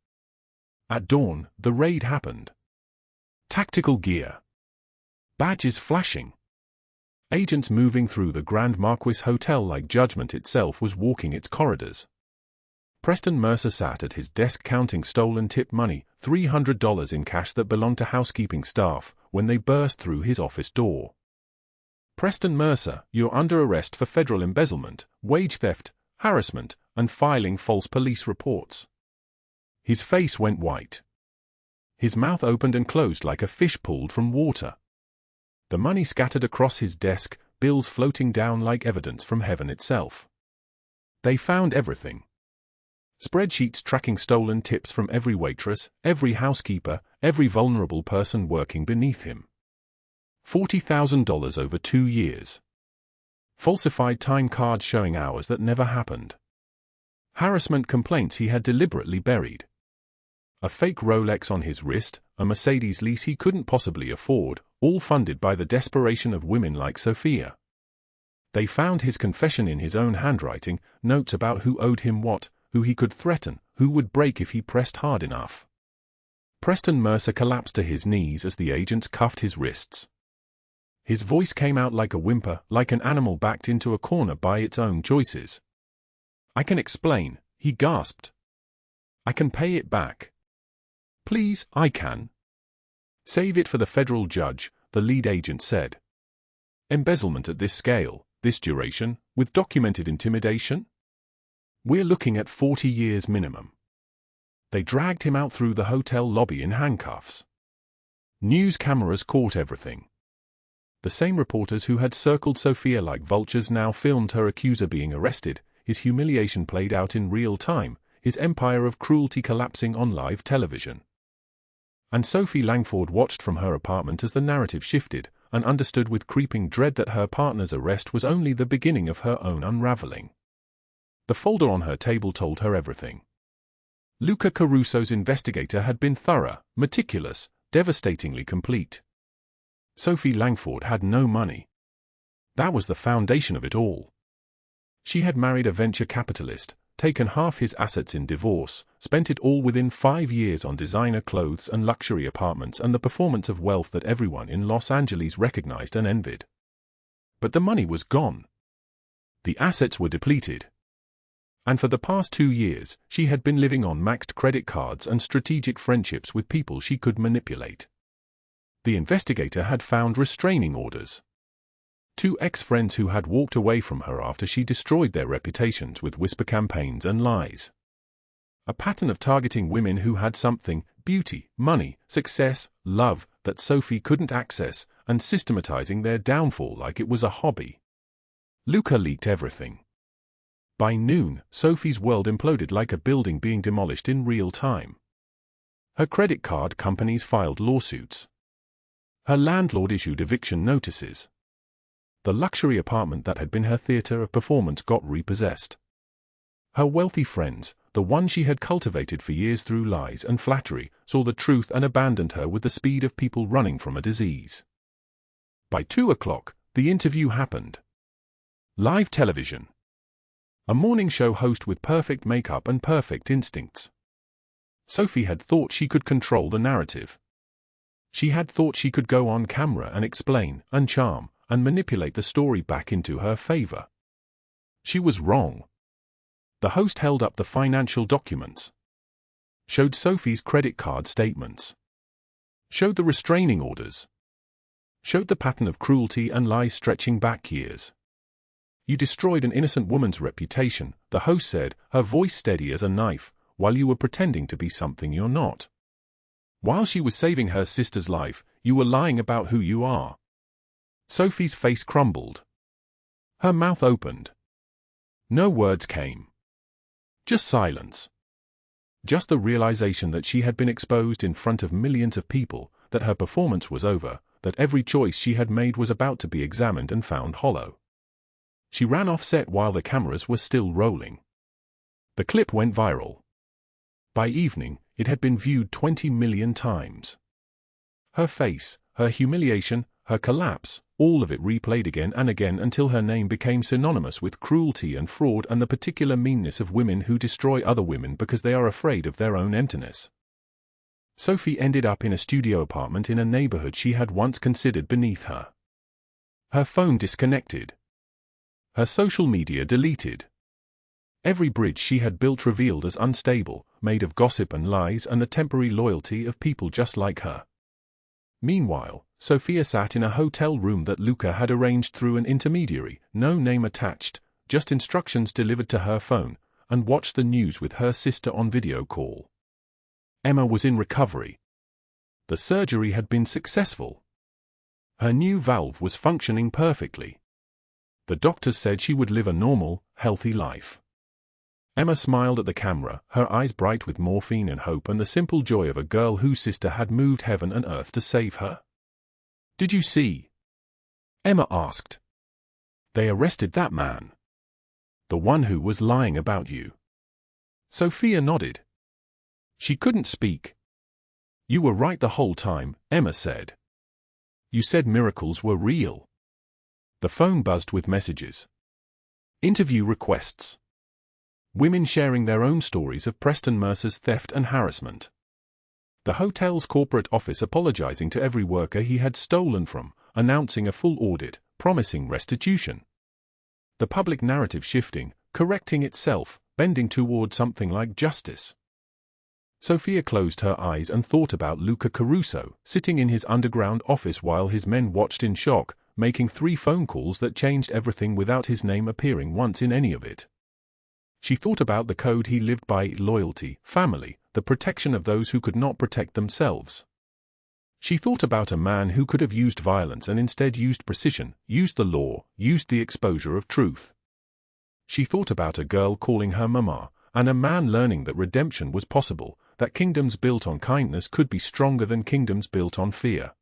At dawn, the raid happened. Tactical gear. Badges flashing. Agents moving through the Grand Marquis Hotel like judgment itself was walking its corridors. Preston Mercer sat at his desk counting stolen tip money, $300 in cash that belonged to housekeeping staff, when they burst through his office door. Preston Mercer, you're under arrest for federal embezzlement, wage theft, harassment, and filing false police reports. His face went white. His mouth opened and closed like a fish pulled from water. The money scattered across his desk, bills floating down like evidence from heaven itself. They found everything. Spreadsheets tracking stolen tips from every waitress, every housekeeper, every vulnerable person working beneath him. $40,000 over 2 years. Falsified time cards showing hours that never happened. Harassment complaints he had deliberately buried. A fake Rolex on his wrist, a Mercedes lease he couldn't possibly afford, all funded by the desperation of women like Sofia. They found his confession in his own handwriting, notes about who owed him what, who he could threaten, who would break if he pressed hard enough. Preston Mercer collapsed to his knees as the agents cuffed his wrists. His voice came out like a whimper, like an animal backed into a corner by its own choices. "I can explain," he gasped. "I can pay it back. Please, I can." "Save it for the federal judge," the lead agent said. "Embezzlement at this scale, this duration, with documented intimidation? We're looking at 40 years minimum." They dragged him out through the hotel lobby in handcuffs. News cameras caught everything. The same reporters who had circled Sofia like vultures now filmed her accuser being arrested, his humiliation played out in real time, his empire of cruelty collapsing on live television. And Sophie Langford watched from her apartment as the narrative shifted, and understood with creeping dread that her partner's arrest was only the beginning of her own unraveling. The folder on her table told her everything. Luca Caruso's investigator had been thorough, meticulous, devastatingly complete. Sophie Langford had no money. That was the foundation of it all. She had married a venture capitalist, taken half his assets in divorce, spent it all within 5 years on designer clothes and luxury apartments and the performance of wealth that everyone in Los Angeles recognized and envied. But the money was gone. The assets were depleted. And for the past 2 years, she had been living on maxed credit cards and strategic friendships with people she could manipulate. The investigator had found restraining orders. 2 ex-friends who had walked away from her after she destroyed their reputations with whisper campaigns and lies. A pattern of targeting women who had something, beauty, money, success, love, that Sophie couldn't access, and systematizing their downfall like it was a hobby. Luca leaked everything. By noon, Sophie's world imploded like a building being demolished in real time. Her credit card companies filed lawsuits. Her landlord issued eviction notices. The luxury apartment that had been her theater of performance got repossessed. Her wealthy friends, the ones she had cultivated for years through lies and flattery, saw the truth and abandoned her with the speed of people running from a disease. By 2 o'clock, the interview happened. Live television. A morning show host with perfect makeup and perfect instincts. Sophie had thought she could control the narrative. She had thought she could go on camera and explain, and charm, and manipulate the story back into her favor. She was wrong. The host held up the financial documents. Showed Sophie's credit card statements. Showed the restraining orders. Showed the pattern of cruelty and lies stretching back years. "You destroyed an innocent woman's reputation," the host said, her voice steady as a knife, "while you were pretending to be something you're not. While she was saving her sister's life, you were lying about who you are." Sophie's face crumbled. Her mouth opened. No words came. Just silence. Just the realization that she had been exposed in front of millions of people, that her performance was over, that every choice she had made was about to be examined and found hollow. She ran off set while the cameras were still rolling. The clip went viral. By evening, it had been viewed 20 million times. Her face, her humiliation, her collapse, all of it replayed again and again until her name became synonymous with cruelty and fraud and the particular meanness of women who destroy other women because they are afraid of their own emptiness. Sophie ended up in a studio apartment in a neighborhood she had once considered beneath her. Her phone disconnected. Her social media deleted. Every bridge she had built revealed as unstable, made of gossip and lies and the temporary loyalty of people just like her. Meanwhile, Sofia sat in a hotel room that Luca had arranged through an intermediary, no name attached, just instructions delivered to her phone, and watched the news with her sister on video call. Emma was in recovery. The surgery had been successful. Her new valve was functioning perfectly. The doctors said she would live a normal, healthy life. Emma smiled at the camera, her eyes bright with morphine and hope and the simple joy of a girl whose sister had moved heaven and earth to save her. "Did you see?" Emma asked. "They arrested that man. The one who was lying about you." Sofia nodded. She couldn't speak. "You were right the whole time," Emma said. "You said miracles were real." The phone buzzed with messages. Interview requests. Women sharing their own stories of Preston Mercer's theft and harassment. The hotel's corporate office apologizing to every worker he had stolen from, announcing a full audit, promising restitution. The public narrative shifting, correcting itself, bending toward something like justice. Sofia closed her eyes and thought about Luca Caruso, sitting in his underground office while his men watched in shock, making 3 phone calls that changed everything without his name appearing once in any of it. She thought about the code he lived by: loyalty, family, the protection of those who could not protect themselves. She thought about a man who could have used violence and instead used precision, used the law, used the exposure of truth. She thought about a girl calling her mama, and a man learning that redemption was possible, that kingdoms built on kindness could be stronger than kingdoms built on fear.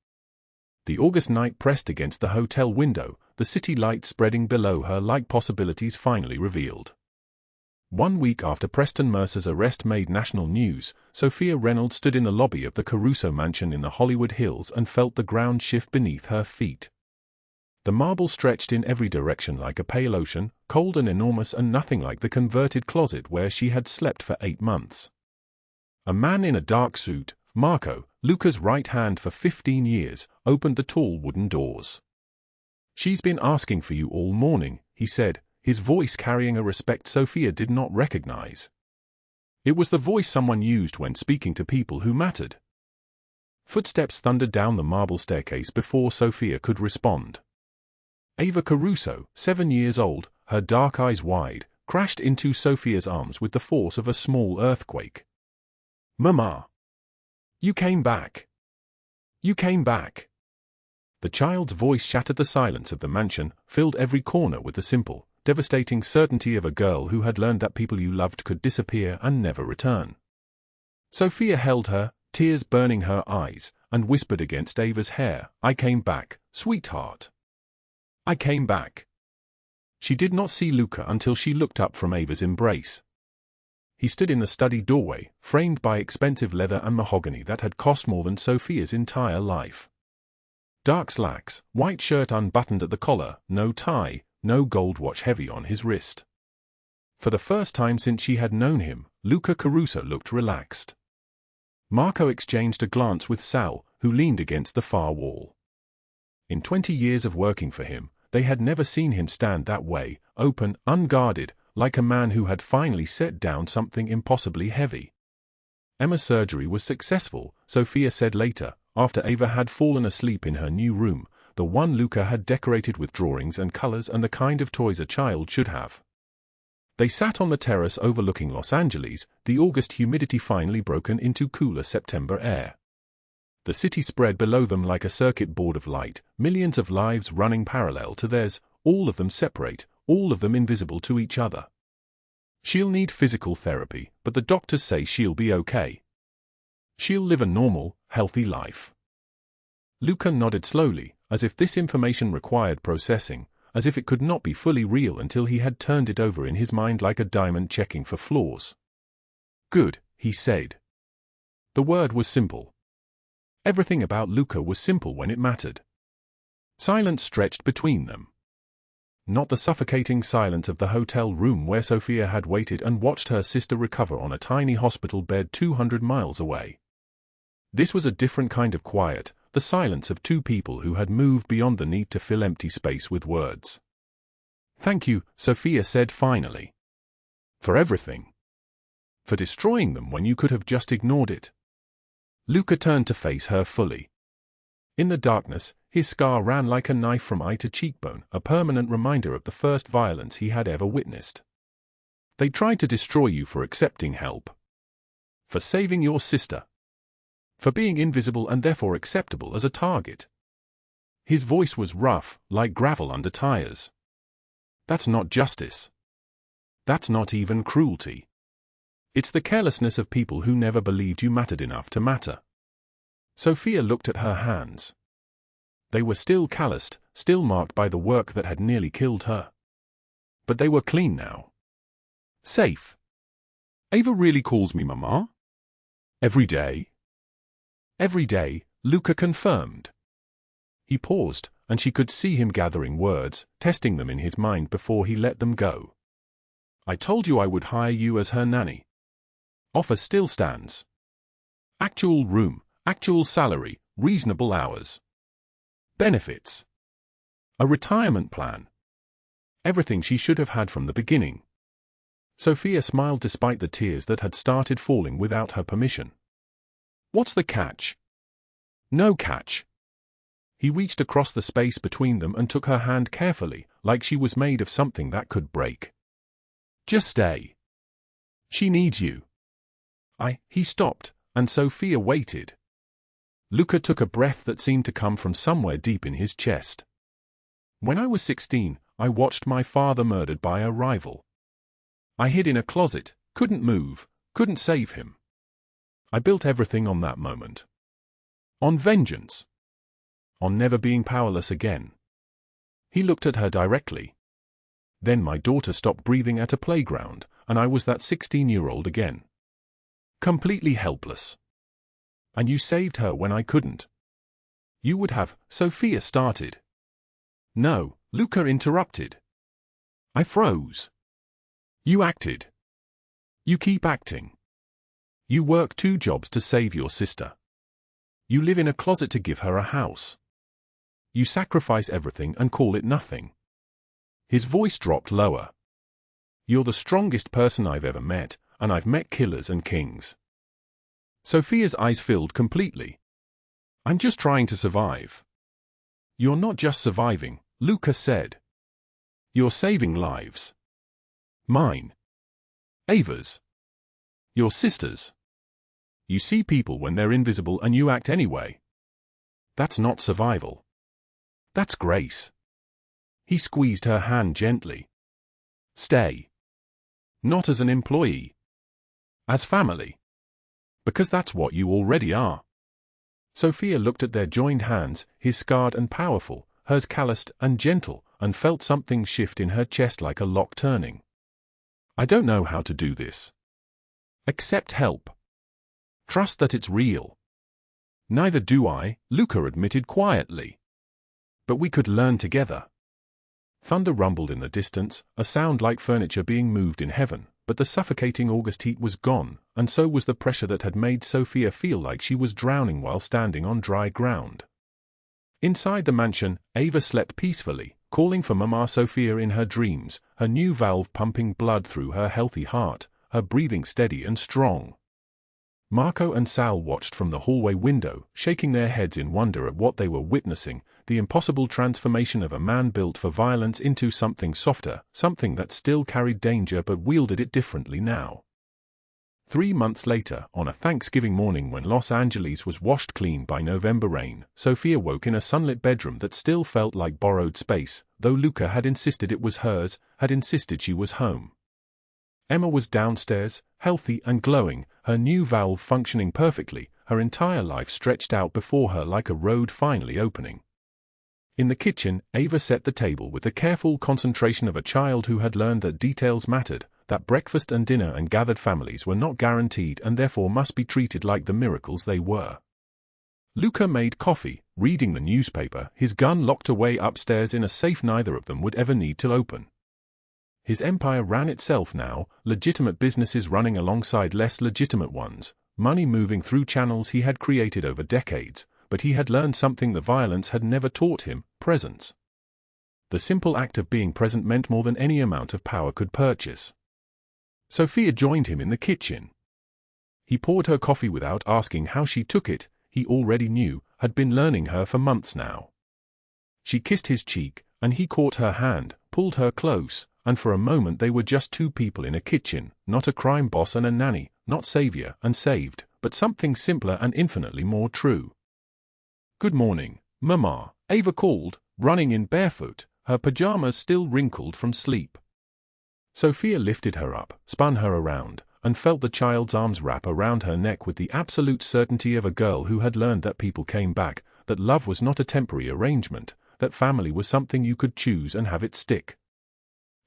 The August night pressed against the hotel window, the city lights spreading below her like possibilities finally revealed. 1 week after Preston Mercer's arrest made national news, Sofia Reynolds stood in the lobby of the Caruso mansion in the Hollywood Hills and felt the ground shift beneath her feet. The marble stretched in every direction like a pale ocean, cold and enormous and nothing like the converted closet where she had slept for 8 months. A man in a dark suit, Marco, Luca's right hand for 15 years, opened the tall wooden doors. "She's been asking for you all morning," he said, his voice carrying a respect Sofia did not recognize. It was the voice someone used when speaking to people who mattered. Footsteps thundered down the marble staircase before Sofia could respond. Ava Caruso, 7 years old, her dark eyes wide, crashed into Sofia's arms with the force of a small earthquake. "Mama! You came back! You came back!" The child's voice shattered the silence of the mansion, filled every corner with the simple, devastating certainty of a girl who had learned that people you loved could disappear and never return. Sofia held her, tears burning her eyes, and whispered against Ava's hair, "I came back, sweetheart. I came back." She did not see Luca until she looked up from Ava's embrace. He stood in the study doorway, framed by expensive leather and mahogany that had cost more than Sofia's entire life. Dark slacks, white shirt unbuttoned at the collar, no tie, no gold watch heavy on his wrist. For the first time since she had known him, Luca Caruso looked relaxed. Marco exchanged a glance with Sal, who leaned against the far wall. In 20 years of working for him, they had never seen him stand that way, open, unguarded, like a man who had finally set down something impossibly heavy. Emma's surgery was successful, Sofia said later, after Ava had fallen asleep in her new room, the one Luca had decorated with drawings and colors and the kind of toys a child should have. They sat on the terrace overlooking Los Angeles, the August humidity finally broken into cooler September air. The city spread below them like a circuit board of light, millions of lives running parallel to theirs, all of them separate, all of them invisible to each other. "She'll need physical therapy, but the doctors say she'll be okay. She'll live a normal, healthy life." Luca nodded slowly, as if this information required processing, as if it could not be fully real until he had turned it over in his mind like a diamond checking for flaws. Good, he said. The word was simple. Everything about Luca was simple when it mattered. Silence stretched between them. Not the suffocating silence of the hotel room where Sofia had waited and watched her sister recover on a tiny hospital bed 200 miles away. This was a different kind of quiet, the silence of two people who had moved beyond the need to fill empty space with words. Thank you, Sofia said finally. For everything. For destroying them when you could have just ignored it. Luca turned to face her fully. In the darkness, his scar ran like a knife from eye to cheekbone, a permanent reminder of the first violence he had ever witnessed. They tried to destroy you for accepting help. For saving your sister. For being invisible and therefore acceptable as a target. His voice was rough, like gravel under tires. That's not justice. That's not even cruelty. It's the carelessness of people who never believed you mattered enough to matter. Sofia looked at her hands. They were still calloused, still marked by the work that had nearly killed her. But they were clean now. Safe. Ava really calls me Mama? Every day? Every day, Luca confirmed. He paused, and she could see him gathering words, testing them in his mind before he let them go. I told you I would hire you as her nanny. Offer still stands. Actual room, actual salary, reasonable hours. Benefits. A retirement plan. Everything she should have had from the beginning. Sofia smiled despite the tears that had started falling without her permission. What's the catch? No catch. He reached across the space between them and took her hand carefully, like she was made of something that could break. Just stay. She needs you. He stopped, and Sofia waited. Luca took a breath that seemed to come from somewhere deep in his chest. When I was 16, I watched my father murdered by a rival. I hid in a closet, couldn't move, couldn't save him. I built everything on that moment. On vengeance. On never being powerless again. He looked at her directly. Then my daughter stopped breathing at a playground, and I was that 16-year-old again. Completely helpless. And you saved her when I couldn't. You would have, Sofia started. No, Luca interrupted. I froze. You acted. You keep acting. You work 2 jobs to save your sister. You live in a closet to give her a house. You sacrifice everything and call it nothing. His voice dropped lower. You're the strongest person I've ever met, and I've met killers and kings. Sofia's eyes filled completely. I'm just trying to survive. You're not just surviving, Luca said. You're saving lives. Mine. Ava's. Your sister's. You see people when they're invisible and you act anyway. That's not survival. That's grace. He squeezed her hand gently. Stay. Not as an employee. As family. Because that's what you already are. Sofia looked at their joined hands, his scarred and powerful, hers calloused and gentle, and felt something shift in her chest like a lock turning. I don't know how to do this. Accept help. Trust that it's real. Neither do I, Luca admitted quietly. But we could learn together. Thunder rumbled in the distance, a sound like furniture being moved in heaven, but the suffocating August heat was gone, and so was the pressure that had made Sofia feel like she was drowning while standing on dry ground. Inside the mansion, Ava slept peacefully, calling for Mama Sofia in her dreams, her new valve pumping blood through her healthy heart, her breathing steady and strong. Marco and Sal watched from the hallway window, shaking their heads in wonder at what they were witnessing, the impossible transformation of a man built for violence into something softer, something that still carried danger but wielded it differently now. 3 months later, on a Thanksgiving morning when Los Angeles was washed clean by November rain, Sofia woke in a sunlit bedroom that still felt like borrowed space, though Luca had insisted it was hers, had insisted she was home. Emma was downstairs, healthy and glowing, her new valve functioning perfectly, her entire life stretched out before her like a road finally opening. In the kitchen, Ava set the table with the careful concentration of a child who had learned that details mattered, that breakfast and dinner and gathered families were not guaranteed and therefore must be treated like the miracles they were. Luca made coffee, reading the newspaper, his gun locked away upstairs in a safe neither of them would ever need to open. His empire ran itself now, legitimate businesses running alongside less legitimate ones, money moving through channels he had created over decades, but he had learned something the violence had never taught him: presence. The simple act of being present meant more than any amount of power could purchase. Sofia joined him in the kitchen. He poured her coffee without asking how she took it. He already knew, had been learning her for months now. She kissed his cheek, and he caught her hand, pulled her close, and for a moment they were just two people in a kitchen, not a crime boss and a nanny, not savior and saved, but something simpler and infinitely more true. "Good morning, Mama," Ava called, running in barefoot, her pajamas still wrinkled from sleep. Sofia lifted her up, spun her around, and felt the child's arms wrap around her neck with the absolute certainty of a girl who had learned that people came back, that love was not a temporary arrangement, that family was something you could choose and have it stick.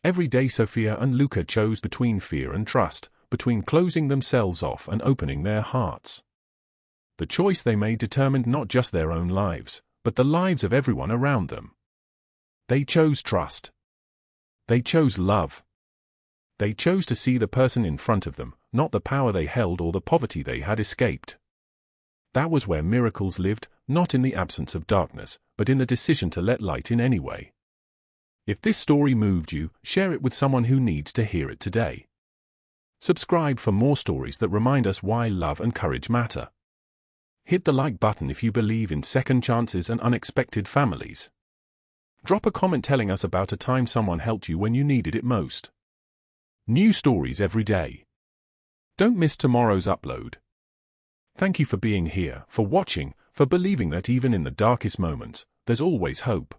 Every day Sofia and Luca chose between fear and trust, between closing themselves off and opening their hearts. The choice they made determined not just their own lives, but the lives of everyone around them. They chose trust. They chose love. They chose to see the person in front of them, not the power they held or the poverty they had escaped. That was where miracles lived, not in the absence of darkness, but in the decision to let light in anyway. If this story moved you, share it with someone who needs to hear it today. Subscribe for more stories that remind us why love and courage matter. Hit the like button if you believe in second chances and unexpected families. Drop a comment telling us about a time someone helped you when you needed it most. New stories every day. Don't miss tomorrow's upload. Thank you for being here, for watching, for believing that even in the darkest moments, there's always hope.